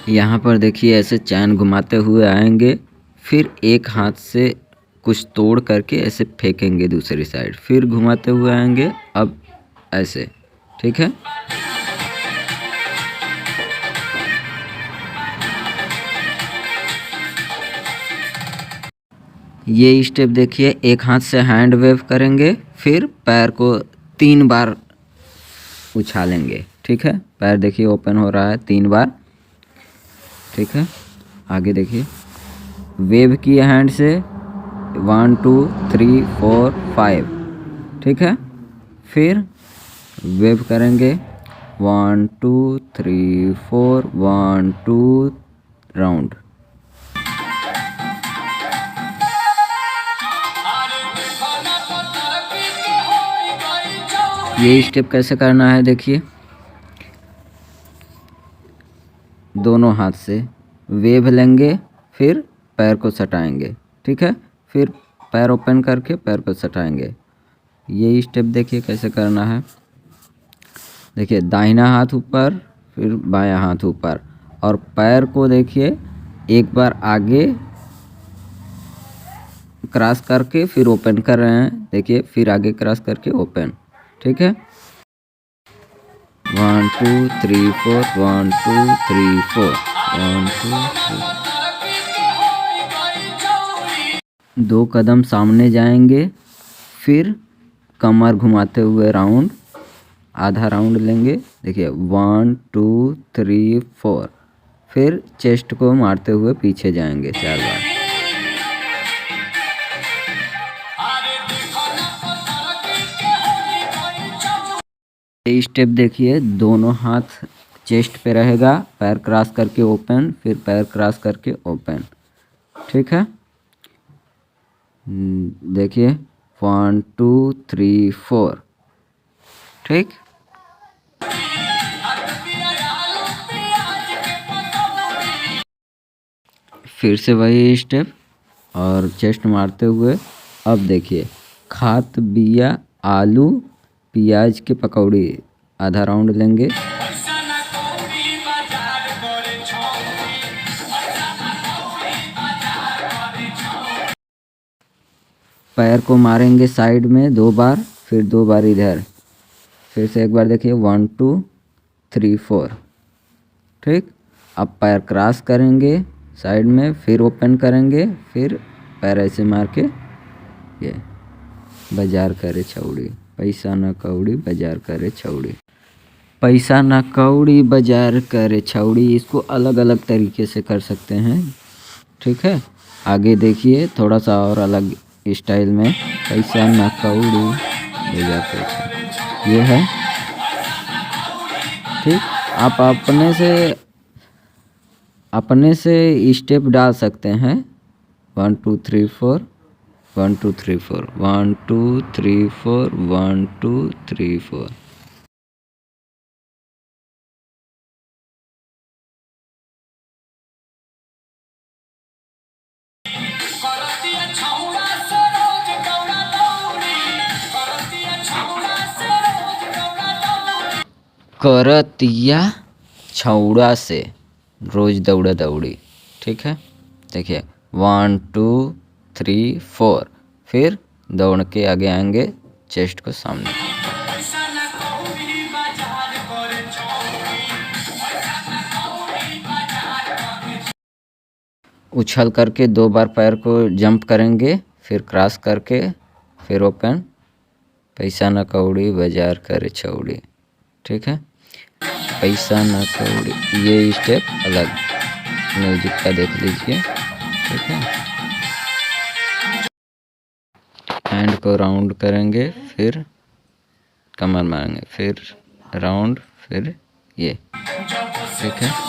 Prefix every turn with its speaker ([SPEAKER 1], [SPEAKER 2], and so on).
[SPEAKER 1] यहाँ पर देखिए ऐसे चैन घुमाते हुए आएंगे, फिर एक हाथ से कुछ तोड़ करके ऐसे फेंकेंगे दूसरी साइड, फिर घुमाते हुए आएंगे, अब ऐसे। ठीक है। ये स्टेप देखिए, एक हाथ से हैंड वेव करेंगे, फिर पैर को 3 बार उछालेंगे। ठीक है। पैर देखिए ओपन हो रहा है 3 बार। ठीक है। आगे देखिए, वेव किए हैंड से 1 2 3 4 5। ठीक है। फिर वेव करेंगे 1 2 3 4 1 2 राउंड। ये स्टेप कैसे करना है देखिए, दोनों हाथ से वेव लेंगे, फिर पैर को सटाएंगे। ठीक है। फिर पैर ओपन करके पैर को सटाएंगे। ये स्टेप देखिए कैसे करना है। देखिए, दाहिना हाथ ऊपर, फिर बायां हाथ ऊपर, और पैर को देखिए एक बार आगे क्रॉस करके फिर ओपन कर रहे हैं। देखिए, फिर आगे क्रॉस करके ओपन। ठीक है। 1 2 3 4 1 2 3 4 1 2 3। 2 कदम सामने जाएंगे, फिर कमर घुमाते हुए राउंड, आधा राउंड लेंगे। देखिए 1 2 3 4, फिर चेस्ट को मारते हुए पीछे जाएंगे 4 बार। ये स्टेप देखिए, दोनों हाथ चेस्ट पे रहेगा, पैर क्रॉस करके ओपन, फिर पैर क्रॉस करके ओपन। ठीक है। देखिए 1 2 3 4। ठीक। फिर से वही स्टेप और चेस्ट मारते हुए। अब देखिए, खात बिया आलू प्याज के पकौड़ी, आधा राउंड लेंगे। पैर को मारेंगे साइड में 2 बार, फिर 2 बार इधर, फिर से एक बार। देखिए 1 2 3 4। ठीक। अब पैर क्रॉस करेंगे साइड में, फिर ओपन करेंगे, फिर पैर ऐसे मार के ये बाजार करे छौड़ी, पैसा न कौड़ी बाजार करे छौड़ी, पैसा न कौड़ी बाजार करे छौड़ी। इसको अलग अलग तरीके से कर सकते हैं। ठीक है। आगे देखिए थोड़ा सा और अलग स्टाइल में, पैसा न कौड़ी बाजार करे छौड़ी, ये है। ठीक। आप अपने से स्टेप डाल सकते हैं। 1 2 3 4 1 2 3 4 1 2 3 4 1 2 3 4। करतिया छौड़ा से रोज दौड़ा दौड़ी। ठीक है। देखिए 1 2 3 4, फिर दौड़ के आगे आएंगे, चेस्ट को सामने। उछल करके 2 बार पैर को जंप करेंगे, फिर क्रॉस करके, फिर ओपन, पैसा न कौड़ी बाजार करे छौड़ी। ठीक है। पैसा न कौड़ी, ये स्टेप अलग म्यूजिक का देख लीजिए। ठीक है। हैंड को राउंड करेंगे, फिर कमर मारेंगे, फिर राउंड, फिर ये। ठीक है।